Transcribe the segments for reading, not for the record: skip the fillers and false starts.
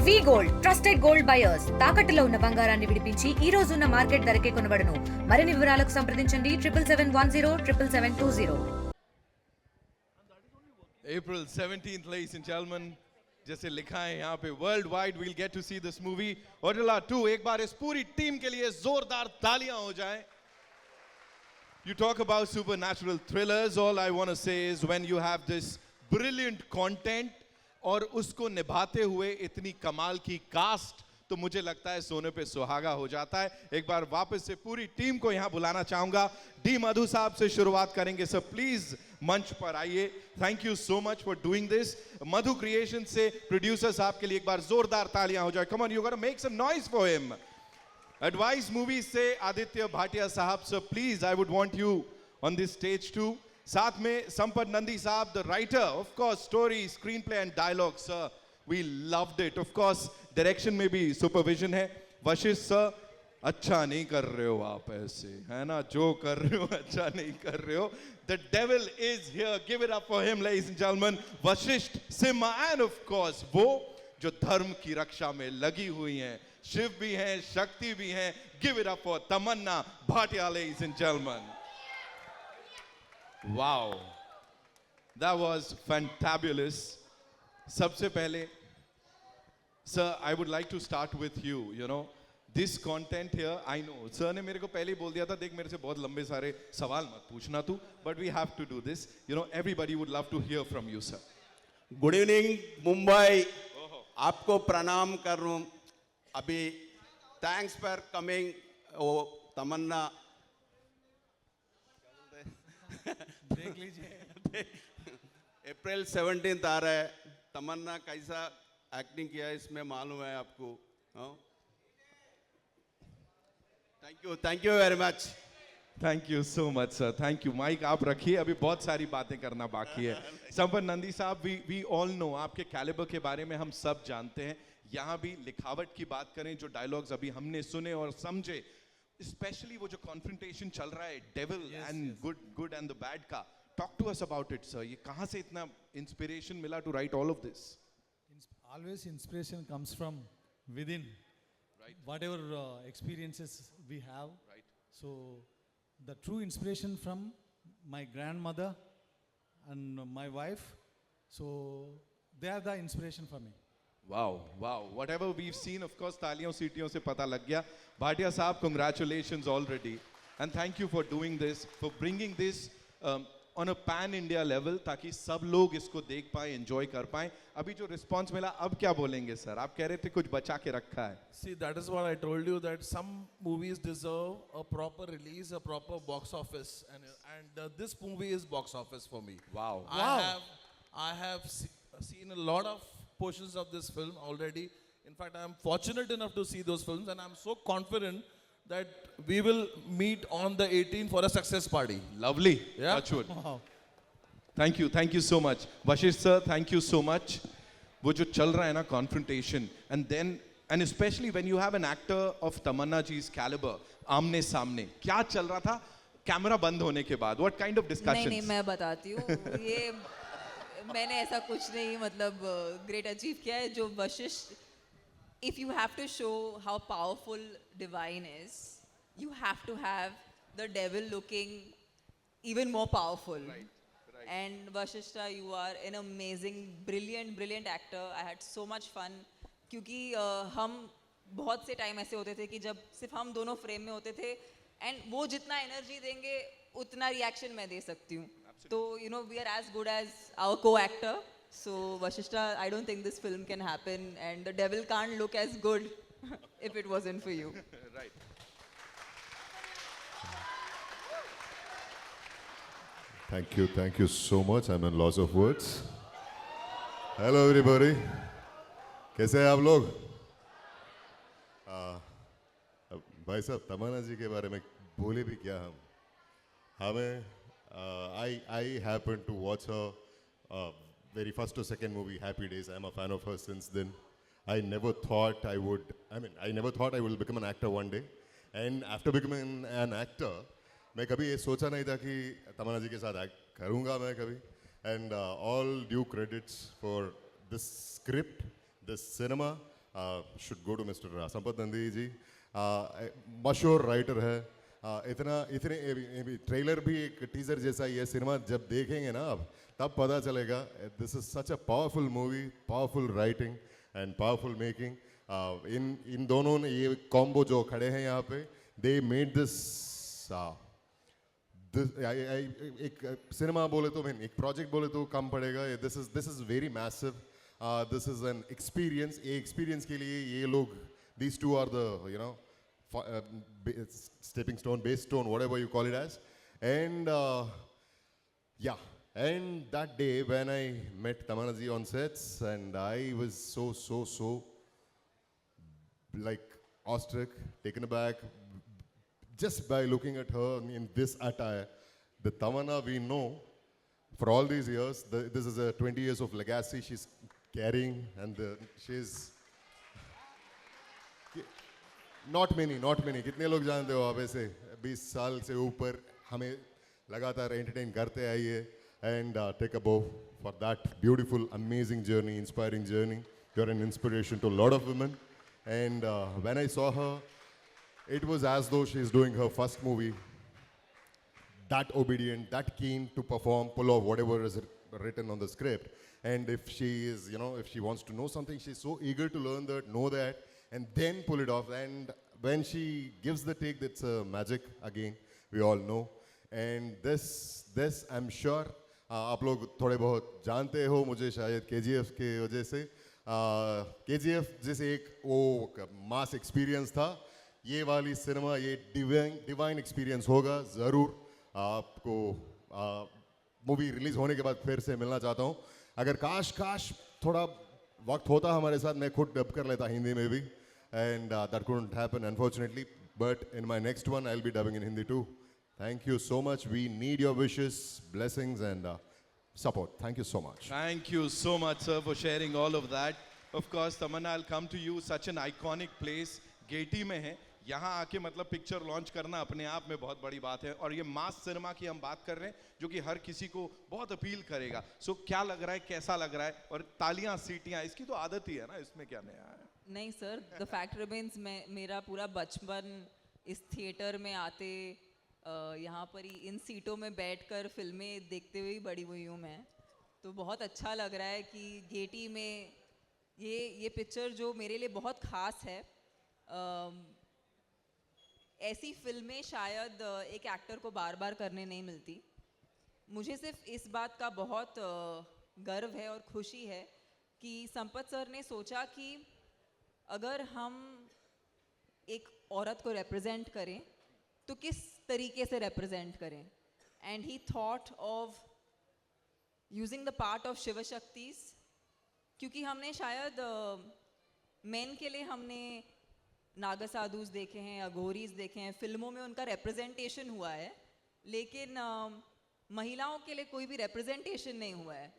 వి gold trusted gold buyers తాకట్టులో ఉన్న బంగారాన్ని విడిపించి ఈ రోజు ఉన్న మార్కెట్ ధరకే కొనబడును. మరిన్ని వివరాలకు సంప్రదించండి 77107720. April 17th, ladies and gentlemen, जैसे लिखा है यहाँ पे world wide we'll get to see this movie. Odila 2, एक बार इस पूरी टीम के लिए जोरदार तालियां हो जाएं. You talk about supernatural thrillers. All I want to say is when you have this brilliant content और उसको निभाते हुए इतनी कमाल की कास्ट, तो मुझे लगता है सोने पे सुहागा हो जाता है. एक बार वापस से पूरी टीम को यहां बुलाना चाहूंगा. डी मधु साहब से शुरुआत करेंगे. सर प्लीज मंच पर आइए. Thank you so much for doing this. Madhu Creation से प्रोड्यूसर साहब के लिए एक बार जोरदार तालियां हो जाए. Come on, you got to make some noise for him. Advice movie से आदित्य भाटिया साहब, sir please I would want you on this stage too. साथ में संपत नंदी साहब, the writer, of course story, screenplay and dialogue. Sir we loved it. Of course direction में भी supervision है. Vashishtha sir, अच्छा नहीं कर रहे हो आप ऐसे, है ना, जो कर रहे हो अच्छा नहीं कर रहे हो. The devil is here. Give it up for him ladies and gentleman. Vashishtha Simha end of course वो जो धर्म की रक्षा में लगी हुई हैं, शिव भी हैं, शक्ति भी हैं. Give it up for Tamannaah Bhatia ladies and gentleman. Wow, that was fantabulous. सबसे पहले sir, I would like to start with you. You know, this content here, I know sir ने मेरे को पहले ही बोल दिया था, देख मेरे से बहुत लंबे सारे सवाल मत पूछना तू, but we have to do this. You know, everybody would love to hear from you, sir. Good evening Mumbai. आपको प्रणाम कर रहा हूँ. अभी थैंक्स फॉर कमिंग. ओ तमन्ना देख लीजिए. अप्रैल 17 आ रहा है. तमन्ना कैसा एक्टिंग किया है इसमें मालूम है आपको. Thank you very much. Thank you so much sir. Thank you. Mic आप रखिए, अभी बहुत सारी बातें करना बाकी है. संपत नंदी साहब, वी ऑल नो आपके कैलिबर के बारे में हम सब जानते हैं. यहाँ भी लिखावट की बात करें, जो डायलॉग्स अभी हमने सुने और समझे, स्पेशली वो जो कॉन्फ्रंटेशन चल रहा है devil and good and the bad का, talk to us about it sir. ये कहाँ से इतना इंस्पिरेशन मिला to write all of this? Always inspiration comes from within. Right. Whatever experiences we have. Right. So the true inspiration from my grandmother and my wife. So they are the inspiration for me. Wow, wow. Whatever we've seen, of course, तालियों सीटियों से पता लग गया. भाटिया साहब, congratulations already. And thank you for doing this, for bringing this on a pan India level, ताकि सब लोग इसको देख पाएं, enjoy कर पाएं. अभी जो response मिला, अब क्या बोलेंगे सर? आप कह रहे थे कुछ बचा के रखा है. See, that is what I told you, that some movies deserve a proper release, a proper box office, and this movie is box office for me. Wow. I have seen a lot of portions of this film already. In fact, I am fortunate enough to see those films, and I am so confident that we will meet on the 18th for a success party. Lovely. Yeah. Touch wood. Wow. Thank you so much. Vashish sir, thank you so much. वो जो चल रहा है ना confrontation, and especially when you have an actor of Tamanna ji's caliber, आमने सामने क्या चल रहा था कैमरा बंद होने के बाद? What kind of discussions? नहीं मैं बताती हूँ. ये मैंने ऐसा कुछ नहीं मतलब ग्रेट अचीव किया है. जो Vashishtha, if you have to show how powerful divine is, you have to have the devil looking even more powerful. Right. And Vashishta, you are an amazing, brilliant actor. I had so much fun क्योंकि हम बहुत से time ऐसे होते थे कि जब सिर्फ हम दोनों फ्रेम में होते थे, एंड वो जितना एनर्जी देंगे उतना रिएक्शन मैं दे सकती हूँ. तो you know, we are as good as our co-actor. So Vashishta, I don't think this film can happen, and the devil can't look as good if it wasn't for you. Right. Thank you so much. I'm at loss of words. Hello everybody. कैसे हैं आप लोग? भाई साहब, तमन्ना जी के बारे में बोले भी क्या हम? हमें I happened to watch her very first or second movie, Happy Days. I'm a fan of her since then. I never thought I will become an actor one day. And after becoming an actor, मैं कभी ये सोचा नहीं था कि तमन्ना जी के साथ act करूँगा मैं कभी. And all due credits for this script, this cinema, should go to mister Sampath Nandi ji. मशहूर राइटर है. इतने ट्रेलर भी एक टीजर जैसा ही है. सिनेमा जब देखेंगे ना अब तब पता चलेगा. This is such a powerful movie, powerful writing and powerful making. इन दोनों ने ये कॉम्बो जो खड़े हैं यहाँ पे, दे मेड दिस. एक सिनेमा बोले तो एक प्रोजेक्ट बोले तो कम पड़ेगा. This is very massive. This is an experience. ये एक्सपीरियंस के लिए ये लोग, these two are the, you know, stepping stone, base stone, whatever you call it as. And yeah, and that day when I met Tamanna ji on sets, and I was so like awestruck, taken aback, just by looking at her in this attire. The Tamanna we know for all these years, this is a 20 years of legacy she's carrying, and she's not many. कितने लोग जानते हो आप ऐसे 20 साल से ऊपर हमें लगातार एंटरटेन करते आइए. And take a bow for that beautiful, amazing journey, inspiring journey. You're an inspiration to a lot of women. And when I saw her, it was as though she's doing her first movie. That obedient, that keen to perform, pull off whatever is written on the script. And if she is, you know, if she wants to know something, she's so eager to learn that, know that, and then pull it off. And when she gives the take, that's magic again, we all know. And this I'm sure आप लोग थोड़े बहुत जानते हो मुझे शायद KGF के वजह से. KGF जैसे एक वो मास एक्सपीरियंस था, ये वाली सिनेमा ये डिवाइन एक्सपीरियंस होगा ज़रूर. आपको मूवी रिलीज होने के बाद फिर से मिलना चाहता हूँ. अगर काश थोड़ा वक्त होता हमारे साथ, मैं खुद डब कर लेता हिंदी में भी. And that couldn't happen, unfortunately. But in my next one, I'll be dubbing in Hindi too. Thank you so much. We need your wishes, blessings, and support. Thank you so much. Thank you so much, sir, for sharing all of that. Of course, Tamanna, I'll come to you. Such an iconic place. Getty में है. यहाँ आके मतलब picture launch करना अपने आप में बहुत बड़ी बात है. और ये मास सिनेमा की हम बात कर रहे हैं जो कि हर किसी को बहुत अपील करेगा. सो क्या लग रहा है, कैसा लग रहा है? और तालियां, सीटियां, इसकी तो आदत ही है ना, इसमें क्या नया है? नहीं सर, द फैक्ट रिमेन्स मेरा पूरा बचपन इस थिएटर में आते यहाँ पर ही इन सीटों में बैठकर फिल्में देखते हुए ही बड़ी हुई हूँ मैं. तो बहुत अच्छा लग रहा है कि गेटी में ये पिक्चर जो मेरे लिए बहुत ख़ास है. ऐसी फिल्में शायद एक एक्टर को बार बार करने नहीं मिलती. मुझे सिर्फ इस बात का बहुत गर्व है और खुशी है कि संपत सर ने सोचा कि अगर हम एक औरत को रिप्रेजेंट करें तो किस तरीके से रिप्रेजेंट करें. And he thought of using the part of Shiv Shaktis, क्योंकि हमने शायद मेन के लिए हमने नागासाधुस देखे हैं, अघोरीज देखे हैं, फिल्मों में उनका रिप्रेजेंटेशन हुआ है, लेकिन महिलाओं के लिए कोई भी रिप्रेजेंटेशन नहीं हुआ है.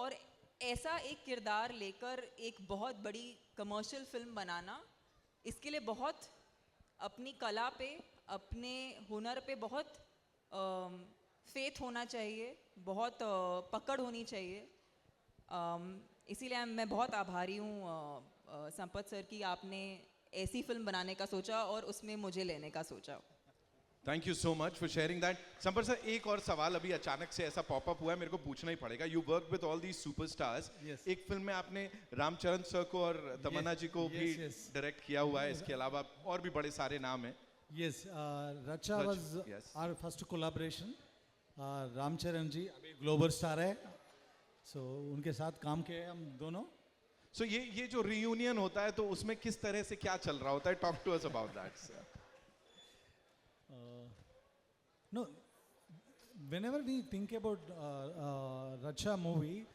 और ऐसा एक किरदार लेकर एक बहुत बड़ी कमर्शियल फिल्म बनाना, इसके लिए बहुत अपनी कला पे, अपने हुनर पे बहुत फेथ होना चाहिए, बहुत पकड़ होनी चाहिए. इसीलिए मैं बहुत आभारी हूँ संपत सर की, आपने ऐसी फिल्म बनाने का सोचा और उसमें मुझे लेने का सोचा. Thank you so much for sharing that. Sampat sir, एक और सवाल अभी अचानक से ऐसा पॉपअप हुआ है, मेरे को पूछना ही पड़ेगा. You work with all these superstars. एक फिल्म में आपने रामचरण सर को और तमन्ना जी को भी डायरेक्ट किया हुआ है, इसके अलावा और भी बड़े सारे नाम हैं. Yes, Racha was our first collaboration. Ramcharan जी अभी ग्लोबल स्टार है, so उनके साथ काम किए हम दोनों. सो ये जो रियूनियन होता है तो उसमें किस तरह से क्या चल रहा होता है? Talk to us about that. No, whenever we think about Racha movie,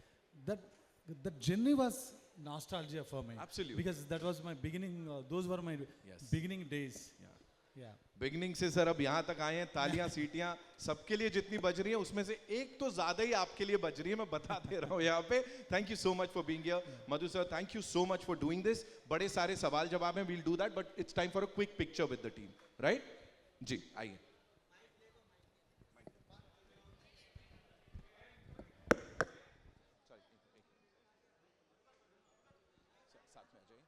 that journey was nostalgia for me. Absolutely. Because that was my beginning. Those were my beginning days. Yeah. Beginning से sir अब यहाँ तक आए हैं. तालियां, सीटियां सबके लिए जितनी बज रही है उसमें से एक तो ज्यादा ही आपके लिए बज रही है, मैं बता दे रहा हूँ यहाँ पे. Thank you so much for being here. Madhu sir, thank you so much for doing this. बड़े सारे सवाल जवाब हैं, we'll do that, but it's time for a quick picture with the team, right? जी आइए. साथ में आ जाइए.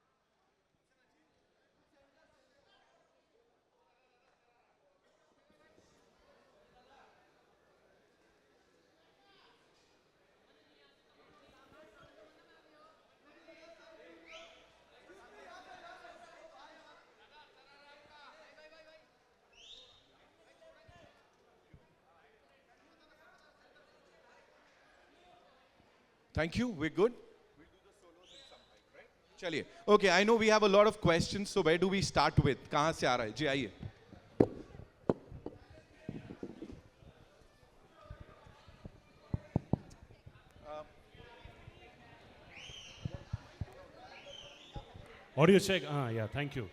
Thank you. We're good. We'll do the solos in some time, right? चलिए. Okay, I know we have a lot of questions, so where do we start with? कहाँ से आ रहा है? जी आइए. Audio check. Yeah, thank you.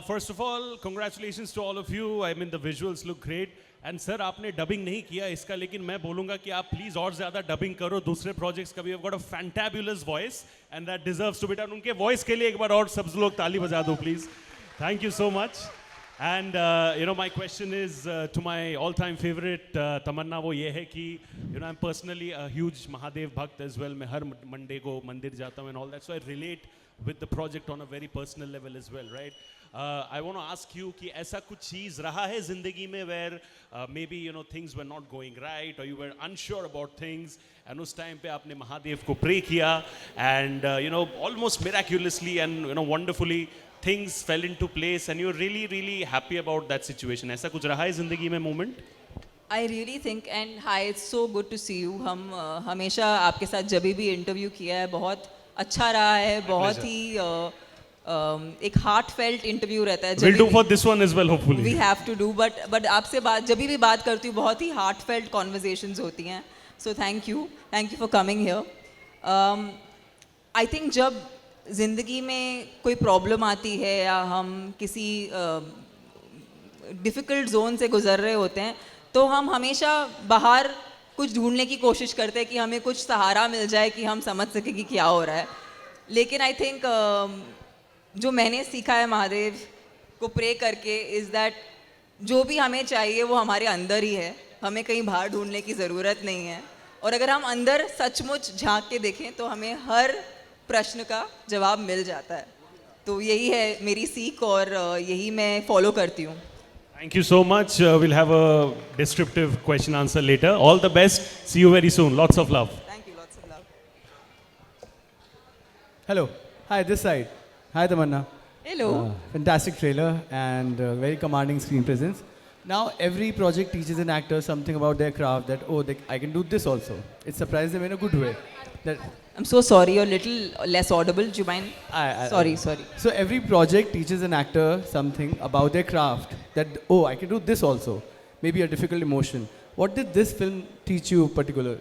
First of all, congratulations to all of you. I mean, the visuals look great. And sir, आपने dubbing नहीं किया इसका, लेकिन मैं बोलूँगा कि आप please और ज़्यादा dubbing करो दूसरे projects का भी. You've got a fantabulous voice, and that deserves to be done. उनके voice के लिए एक बार और सब लोग ताली बजा दो, please. Thank you so much. And my question is to my all-time favorite Tamanna. वो ये है कि I'm personally a huge Mahadev bhakt as well. मैं हर Monday को मंदिर जाता हूँ and all that. So I relate with the project on a very personal level as well, right? I want to ask you कि ऐसा कुछ चीज़ रहा है ज़िंदगी में where maybe things were not going right or you were unsure about things and उस time पे आपने महादेव को pray किया and almost miraculously and wonderfully things fell into place and you're really really happy about that situation. ऐसा कुछ रहा है ज़िंदगी में moment? I really think, and hi, it's so good to see you. हम हमेशा आपके साथ जब भी इंटरव्यू किया है बहुत अच्छा रहा है, बहुत ही एक heartfelt इंटरव्यू रहता है. We'll do for this one as well, hopefully. We have to do, but आपसे बात जब भी बात करती हूँ बहुत ही heartfelt conversations होती हैं. So thank you for coming here. I think जब ज़िंदगी में कोई प्रॉब्लम आती है या हम किसी डिफ़िकल्ट जोन से गुज़र रहे होते हैं तो हम हमेशा बाहर कुछ ढूंढने की कोशिश करते हैं कि हमें कुछ सहारा मिल जाए कि हम समझ सकें कि क्या हो रहा है. लेकिन आई थिंक जो मैंने सीखा है महादेव को प्रे करके इज़ दैट जो भी हमें चाहिए वो हमारे अंदर ही है, हमें कहीं बाहर ढूंढने की ज़रूरत नहीं है. और अगर हम अंदर सचमुच झांक के देखें तो हमें हर प्रश्न का जवाब मिल जाता है. तो यही है मेरी सीख और यही मैं फॉलो करती हूँ. Thank you so much. We'll have a descriptive question answer later. All the best. See you very soon. Lots of love. Thank you, lots of love. Hello. Hi, this side. Hi, Tamanna. Hello. Fantastic trailer and very commanding screen presence. Now, every project teaches an actor something about their craft that, I can do this also. It surprises them in a good way. I'm so sorry, you're a little less audible. Do you mind? Sorry. So every project teaches an actor something about their craft that, I can do this also. Maybe a difficult emotion. What did this film teach you particularly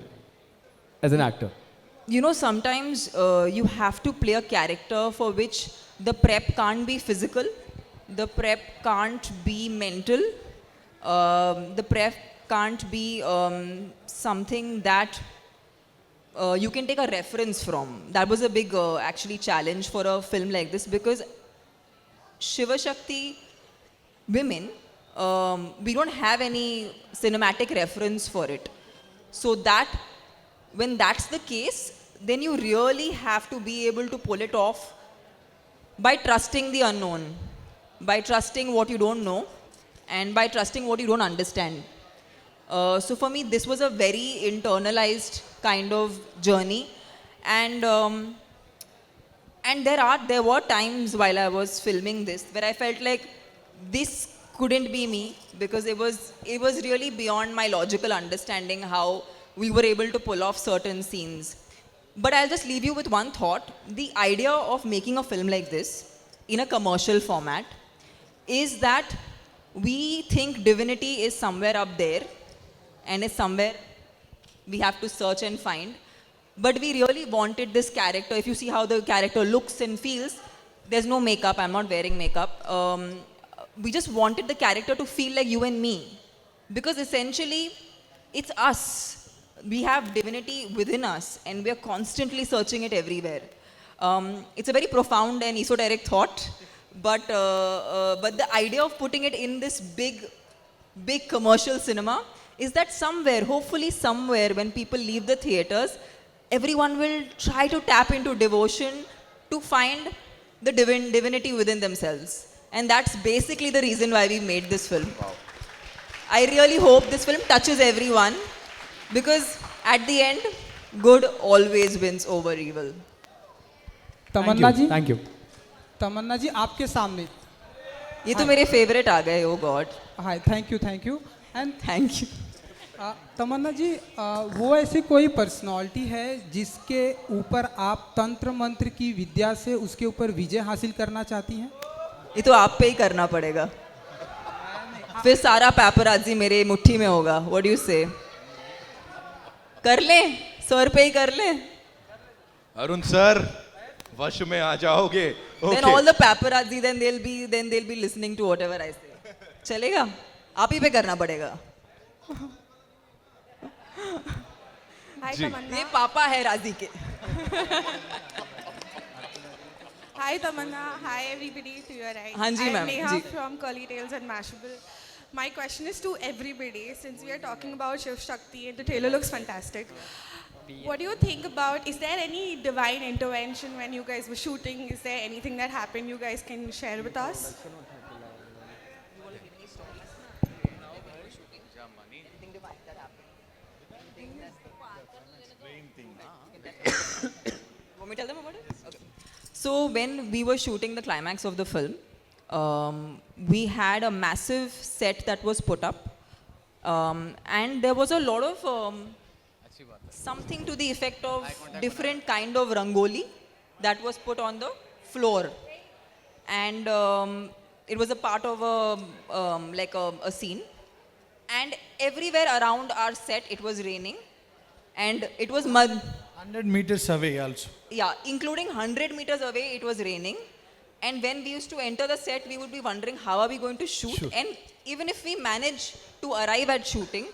as an actor? Sometimes you have to play a character for which the prep can't be physical, the prep can't be mental, the prep can't be something that you can take a reference from. That was a big actually challenge for a film like this because Shiva Shakti women, we don't have any cinematic reference for it. So that when that's the case, then you really have to be able to pull it off by trusting the unknown, by trusting what you don't know, and by trusting what you don't understand. So for me, this was a very internalized kind of journey, and there were times while I was filming this where I felt like this couldn't be me because it was really beyond my logical understanding how we were able to pull off certain scenes. But I'll just leave you with one thought. The idea of making a film like this in a commercial format is that we think divinity is somewhere up there and is somewhere we have to search and find. But we really wanted this character. If you see how the character looks and feels, there's no makeup. I'm not wearing makeup. We just wanted the character to feel like you and me. Because essentially, it's us. We have divinity within us and we are constantly searching it everywhere. It's a very profound and esoteric thought, but the idea of putting it in this big commercial cinema is that somewhere, hopefully somewhere, when people leave the theaters, everyone will try to tap into devotion to find the divinity within themselves. And that's basically the reason why we made this film. Wow. I really hope this film touches everyone because at the end, good always wins over evil. Tamannaah ji, Thank you. तमन्ना जी आपके सामने. ये तो मेरे favorite आ गए, oh God. Hi, thank you, and Thank you. तमन्ना जी वो ऐसी कोई personality है जिसके ऊपर आप तंत्र मंत्र की विद्या से उसके ऊपर विजय हासिल करना चाहती हैं? ये तो आप पे ही करना पड़ेगा, फिर सारा पैपराजी मेरे मुट्ठी में होगा. व्हाट डू यू से? कर ले, सर पे ही कर ले. अरुण सर वश में आ जाओगे. Then all the paparazzi then they'll be listening to whatever I say. चलेगा? आप ही पे करना पड़ेगा. Hi जी. Tamanna. ये पापा है राजी के. Hi Tamanna. Hi everybody to your right. हाँ जी, I'm ma'am. Neha ji. from Curly Tales and Mashable. My question is to everybody, since we are talking about Shiv Shakti and the trailer looks fantastic. What do you think about, is there any divine intervention when you guys were shooting? Is there anything that happened you guys can share with us? Want me to tell them about it? Okay. So when we were shooting the climax of the film, we had a massive set that was put up, and there was a lot of something to the effect of different kind of rangoli that was put on the floor, and it was a part of a scene, and everywhere around our set it was raining, and it was mud. 100 meters away also. Yeah, including 100 meters away, it was raining. And when we used to enter the set, we would be wondering how are we going to shoot? And even if we manage to arrive at shooting,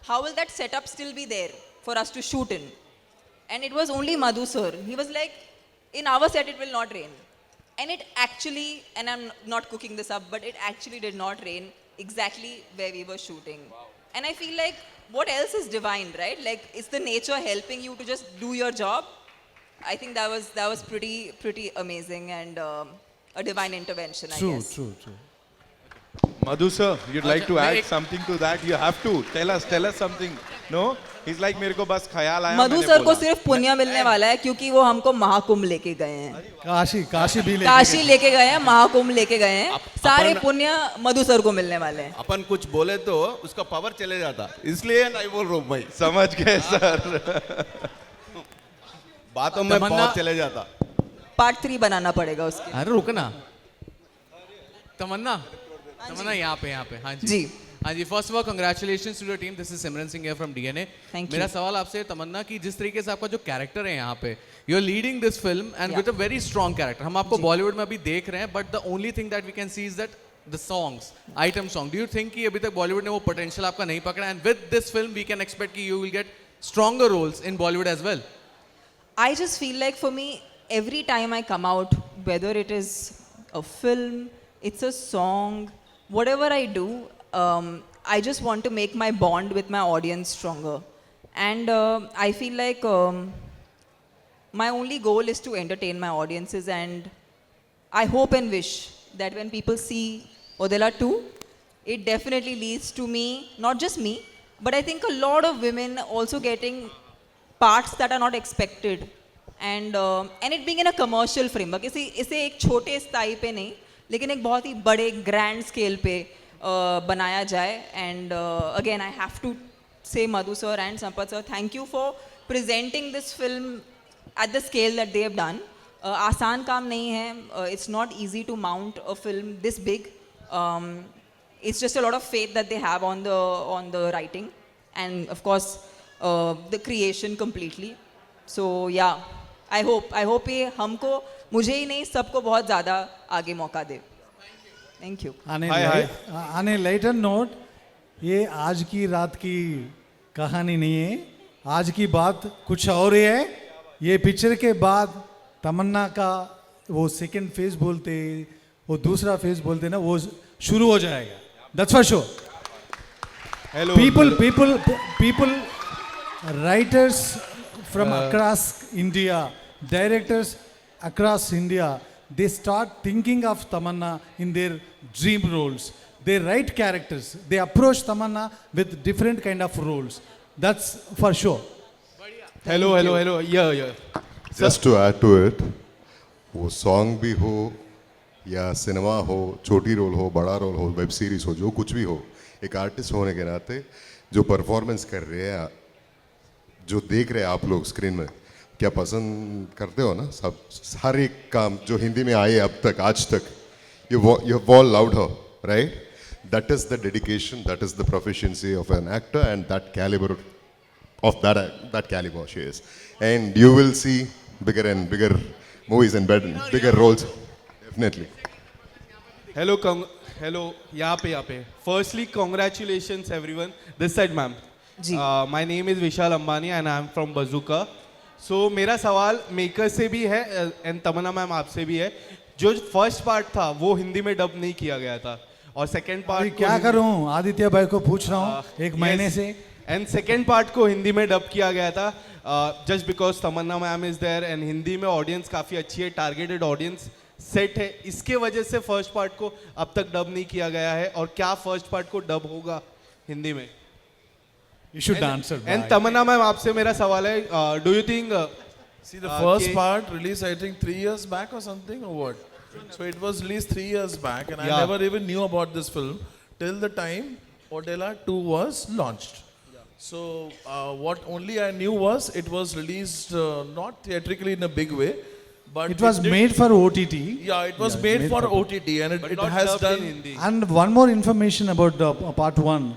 how will that setup still be there for us to shoot in? And it was only Madhu sir. He was like, in our set, it will not rain. And it actually, and I'm not cooking this up, but it actually did not rain exactly where we were shooting. And I feel like, what else is divine, right? Like, it's the nature helping you to just do your job. I think that was pretty amazing and a divine intervention, I guess. True. Madhu sir, you'd like to add something to that? You have to tell us something. No? He's like मेरे को बस ख्याल आया. मधु मैंने sir को बोला. सिर्फ पुण्य मिलने वाला है क्योंकि वो हमको महाकुंभ लेके गए हैं. काशी भी काशी लेके गए हैं, महाकुंभ लेके गए हैं. सारे पुण्य मधु सर को मिलने वाले हैं. अपन कुछ बोले तो उसका पावर चले जाता, इसलिए नहीं बोल रहा हूँ भाई. समझ गए सर. बातों में पावर चले जाता. पार्ट 3 बनाना पड़ेगा उसके. अरे रुकना. तमन्ना यहाँ पे हाँ जी. हाँ जी, first of all congratulations to the team. This is Simran Singh here from DNA. मेरा सवाल आपसे तमन्ना कि जिस तरीके से आपका जो कैरेक्टर है यहाँ पे, you are leading this film and with a very strong character. हम आपको बॉलीवुड में अभी देख रहे हैं, but the only thing that we can see is that the songs, item song. Do you think कि अभी तक बॉलीवुड ने वो पोटेंशियल आपका नहीं पकड़ा, and with this film we can expect कि you will get stronger roles in Bollywood as well? I just feel like for me, every time I come out, whether it is a film, it's a song, whatever I do, I just want to make my bond with my audience stronger. And I feel like my only goal is to entertain my audiences, and I hope and wish that when people see Odela 2, it definitely leads to me, not just me, but I think a lot of women also getting parts that are not expected, and it being in a commercial framework. इसे एक छोटे स्थाई पे नहीं, लेकिन एक बहुत ही बड़े grand scale पे बनाया जाए. And again, I have to say Madhu sir and Sampath sir, thank you for presenting this film at the scale that they have done. आसान काम नहीं है. It's not easy to mount a film this big. It's just a lot of faith that they have on the writing, and of course the creation completely. So yeah, I hope ये हमको, मुझे ही नहीं, सबको बहुत ज़्यादा आगे मौका दे. Thank you. On a lighter note, ये आज की रात की कहानी नहीं है. आज की बात कुछ और ही है. ये पिक्चर के बाद तमन्ना का वो सेकंड फेज बोलते, वो दूसरा फेज बोलते ना, वो शुरू हो जाएगा. That's for sure. Hello. People, writers from across India, directors across India, they start thinking of Tamanna in their dream roles. They write characters. They approach Tamanna with different kind of roles. That's for sure. Hello. Yeah. Just to add to it, वो song भी हो या cinema हो, छोटी role हो, बड़ा role हो, web series हो, जो कुछ भी हो, एक आर्टिस्ट होने के नाते जो परफॉर्मेंस कर रहे हैं, जो देख रहे हैं आप लोग स्क्रीन में, क्या पसंद करते हो ना सब? हर एक काम जो हिंदी में आए अब तक, आज तक, you have all loved her, right? That is the dedication, that is the proficiency of an actor, and that caliber of that caliber she is. And you will see bigger and bigger movies and bigger roles, definitely. Hello, यहाँ पे. Firstly, congratulations everyone. This side, ma'am. My name is Vishal Ambani and I am from Bazooka. So मेरा सवाल maker से भी है and Tamannaah ma'am आपसे भी है. जो फर्स्ट पार्ट था वो हिंदी में डब नहीं किया गया था और सेकंड पार्ट क्या करूं, आदित्य भाई को पूछ रहा हूं एक महीने से. एंड सेकंड पार्ट को हिंदी में डब किया गया था just because Tamannaah ma'am is there and Hindi में ऑडियंस काफ़ी अच्छी है, टारगेटेड ऑडियंस सेट है, इसके वजह से फर्स्ट पार्ट को अब तक डब नहीं किया गया है. और क्या फर्स्ट पार्ट को डब होगा हिंदी में? You should answer. And Tamannaah ma'am आपसे मेरा सवाल है, do you think See, the first part released, I think, 3 years back or something, or what? So it was released 3 years back, and I never even knew about this film till the time Odella 2 was launched. So what only I knew was it was released not theatrically in a big way, but it was made for OTT. Yeah, it was made for OTT, and it has done. And one more information about the part 1.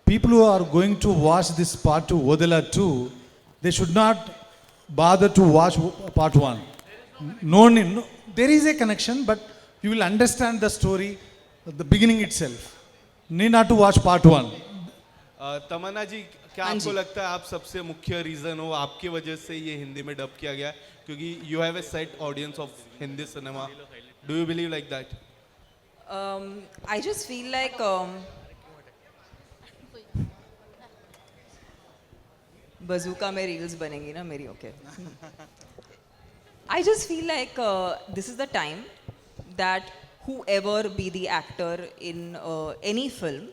People who are going to watch this part 2, Odella 2, they should not bother to watch part 1. No need. No, there is a connection, but you will understand the story at the beginning itself. Need not to watch part 1. तमन्ना जी, क्या आपको लगता है आप सबसे मुख्य reason हो, आपकी वजह से ये हिंदी में डब किया गया, क्योंकि you have a set audience of Hindi cinema? Do you believe like that? I just feel like बजूका में रील्स बनेंगी ना मेरी. Okay. I just feel like this is the time that whoever be the actor in any film,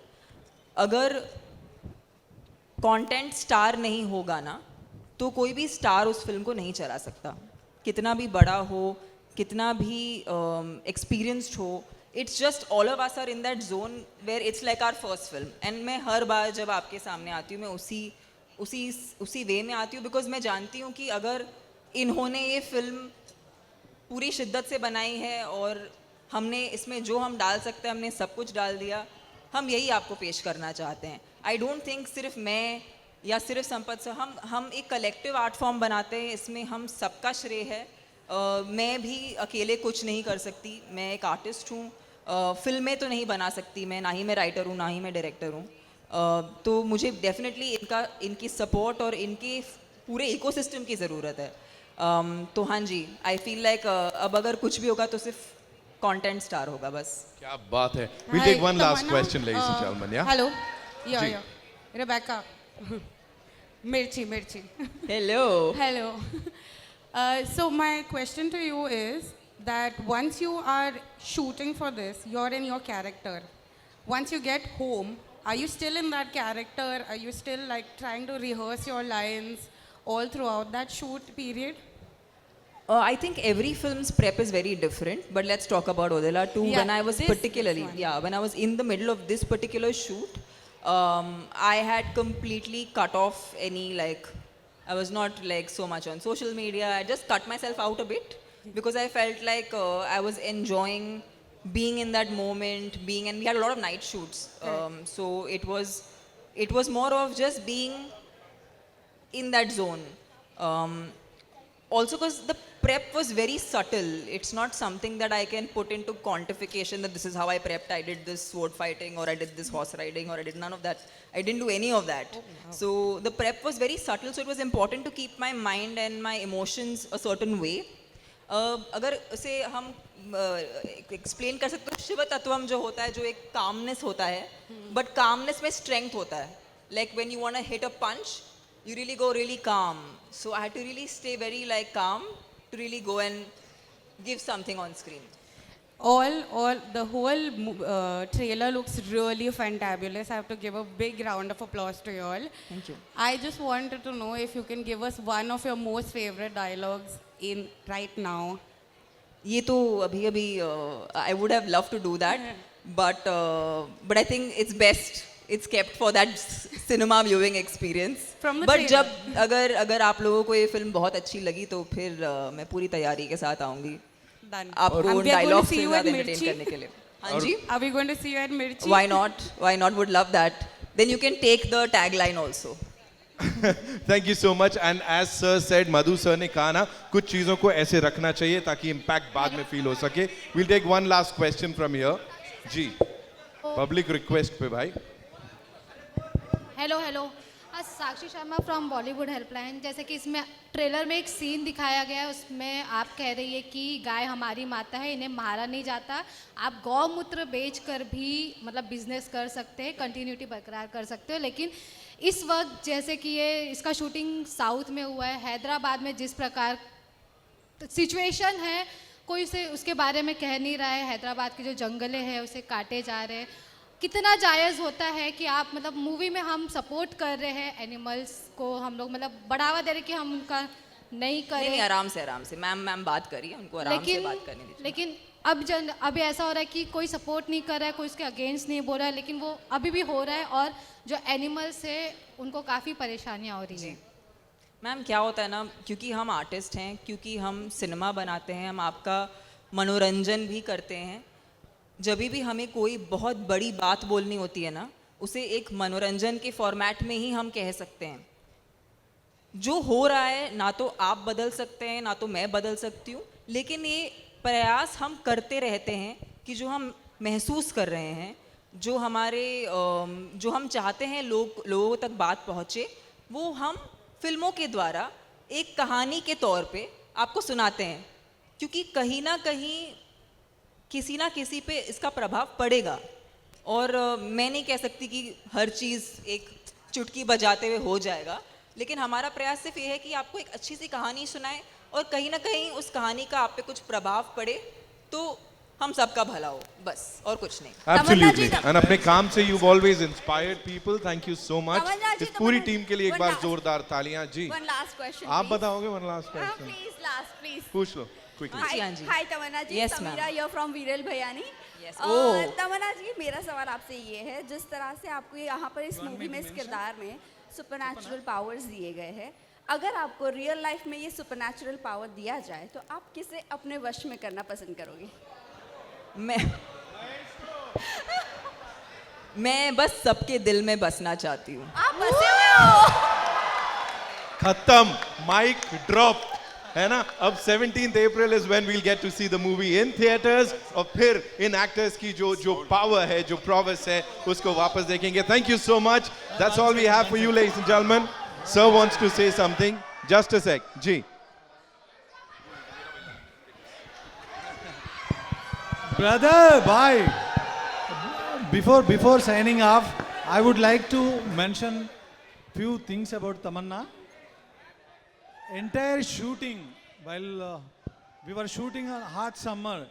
अगर content star नहीं होगा ना तो कोई भी स्टार उस फिल्म को नहीं चला सकता, कितना भी बड़ा हो, कितना भी एक्सपीरियंस्ड हो. It's just all of us are in that zone where it's like our first film. And मैं हर बार जब आपके सामने आती हूँ मैं उसी वे में आती हूँ, बिकॉज मैं जानती हूँ कि अगर इन्होंने ये फिल्म पूरी शिद्दत से बनाई है और हमने इसमें जो हम डाल सकते हैं हमने सब कुछ डाल दिया, हम यही आपको पेश करना चाहते हैं. आई डोंट थिंक सिर्फ मैं या सिर्फ संपत सर, हम एक कलेक्टिव आर्ट फॉर्म बनाते हैं, इसमें हम सबका श्रेय है. मैं भी अकेले कुछ नहीं कर सकती, मैं एक आर्टिस्ट हूँ, फिल्में तो नहीं बना सकती मैं, ना ही मैं राइटर हूँ ना ही मैं डायरेक्टर हूँ. तो मुझे डेफिनेटली इनकी सपोर्ट और इनके पूरे इकोसिस्टम की ज़रूरत है. तो हाँ जी, आई फील लाइक अब अगर कुछ भी होगा तो सिर्फ कंटेंट स्टार होगा बस. क्या बात है. We'll take one last question, ladies and gentlemen. Yeah. Hello. Yeah. Rebecca. Mirchi. Hello. So my question to you is that once you are shooting for this, you're in your character. Once you get home, are you still in that character? Are you still like trying to rehearse your lines all throughout that shoot period? I think every film's prep is very different, but let's talk about Odella 2. Yeah, when I was when I was in the middle of this particular shoot, I had completely cut off any I was not so much on social media. I just cut myself out a bit because I felt like I was enjoying being in that moment, and we had a lot of night shoots. So it was more of just being in that zone. Also because the prep was very subtle. It's not something that I can put into quantification that this is how I prepped. I did this sword fighting or I did this horse riding or I did none of that. I didn't do any of that. So the prep was very subtle, so it was important to keep my mind and my emotions a certain way. अगर उसे हम explain कर सकते हो, शिव तत्वम जो होता है, जो एक कामनेस होता है, बट कामनेस में स्ट्रेंथ होता है. Like when you want to hit a punch, you really go really calm. So I had to really stay very calm to really go and give something on screen. The whole trailer looks really fantabulous. I have to give a big round of applause to you all. Thank you. I just wanted to know if you can give us one of your most favorite dialogues in right now. ये तो अभी I would have loved to do that, but I think it's best it's kept for that cinema viewing experience. From the But trailer. जब अगर आप लोगों को ये film बहुत अच्छी लगी तो फिर मैं पूरी तैयारी के साथ आऊंगी Done. आपको And उन we are going to dialogue see से you ज़्यादा at एंटरटेन Mirchi? करने के लिए. हाँ जी. Are we going to see you at Mirchi? Why not? Why not? Would love that. Then you can take the tagline also. Thank you so much. And as sir said, Madhu sir ने कहा ना कुछ चीजों को ऐसे रखना चाहिए ताकि impact बाद में feel हो सके. We'll take one last question from here. Ji. Public request पे भाई. Hello hello Sakshi Sharma from Bollywood helpline. जैसे कि इसमें ट्रेलर में एक सीन दिखाया गया है, उसमें आप कह रही है कि गाय हमारी माता है, इन्हें मारा नहीं जाता. आप गौमूत्र बेचकर भी मतलब बिजनेस कर सकते हैं, कंटिन्यूटी बरकरार कर सकते हो. लेकिन इस वक्त जैसे कि ये इसका शूटिंग साउथ में हुआ है, हैदराबाद में जिस प्रकार सिचुएशन है कोई उसे उसके बारे में कह नहीं रहा है. हैदराबाद के जो जंगले हैं उसे काटे जा रहे हैं. कितना जायज़ होता है कि आप मतलब मूवी में हम सपोर्ट कर रहे हैं एनिमल्स को, हम लोग मतलब बढ़ावा दे रहे हैं कि हम उनका नहीं करें. नहीं आराम से मैम बात करिए, उनको आराम से बात करने दीजिए. लेकिन अब ऐसा हो रहा है कि कोई सपोर्ट नहीं कर रहा है, कोई उसके अगेंस्ट नहीं बोल रहा है, लेकिन वो अभी भी हो रहा है और जो एनिमल्स है उनको काफ़ी परेशानियाँ हो रही हैं. मैम क्या होता है ना, क्योंकि हम आर्टिस्ट हैं, क्योंकि हम सिनेमा बनाते हैं, हम आपका मनोरंजन भी करते हैं. जब भी हमें कोई बहुत बड़ी बात बोलनी होती है ना, उसे एक मनोरंजन के फॉर्मेट में ही हम कह सकते हैं. जो हो रहा है ना तो आप बदल सकते हैं ना तो मैं बदल सकती हूँ, लेकिन ये प्रयास हम करते रहते हैं कि जो हम महसूस कर रहे हैं, जो हम चाहते हैं लोगों तक बात पहुँचे, वो हम फिल्मों के द्वारा एक कहानी के तौर पे आपको सुनाते हैं. क्योंकि कहीं ना कहीं किसी ना किसी पे इसका प्रभाव पड़ेगा. और मैं नहीं कह सकती कि हर चीज़ एक चुटकी बजाते हुए हो जाएगा, लेकिन हमारा प्रयास सिर्फ ये है कि आपको एक अच्छी सी कहानी सुनाएं और कहीं ना कहीं उस कहानी का आप पे कुछ प्रभाव पड़े तो हम सबका भला हो, बस और कुछ नहीं. Absolutely. And अपने काम से you've always inspired people. Thank you so much. इस पूरी टीम के लिए एक बार जोरदार तालियां. जी. One last question. आप बताओगे one last question? Please, last, please. पूछ लो. Quickly. Hi, Tamanna ji. Yes, Samira ma'am. here from Viral Bhayani. Yes. तमन्ना जी, मेरा सवाल आपसे ये है, जिस तरह से आपको यहाँ पर इस मूवी में, इस किरदार में सुपरनैचुरल पावर्स दिए गए हैं, अगर आपको रियल लाइफ में ये सुपरनैचुरल पावर दिया जाए तो आप किसे अपने वश में करना पसंद करोगे? मैं बस सबके दिल में बसना चाहती हूँ. आप बसे हुए हो. खत्म. Mic drop. है ना. अब 17th April is when we'll get to see the movie in theaters. और फिर इन एक्टर्स की जो पावर है, जो प्रोवेस है, उसको वापस देखेंगे. Thank you so much. That's all we have for you, ladies and gentlemen. Sir wants to say something. Just a sec. जी. Brother, bye. Before signing off, I would like to mention few things about Tamanna. Entire shooting, while we were shooting on hot summer,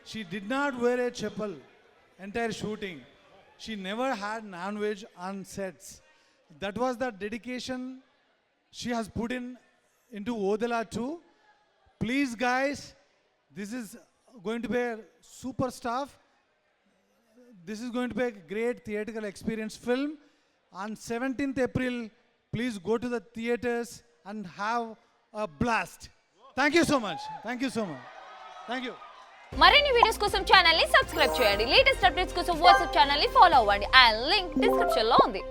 she did not wear a chappal. Entire shooting, she never had non-veg on sets. That was the dedication she has put into Odala too. Please, guys, this is going to be a super stuff. This is going to be a great theatrical experience film. On 17th April, please go to the theaters and have a blast. Thank you so much. Thank you so much. Thank you. మరిన్ని videos కోసం channel ని subscribe చేయండి. Latest updates కోసం WhatsApp channel ని follow అవ్వండి. ఆ link description లో ఉంది.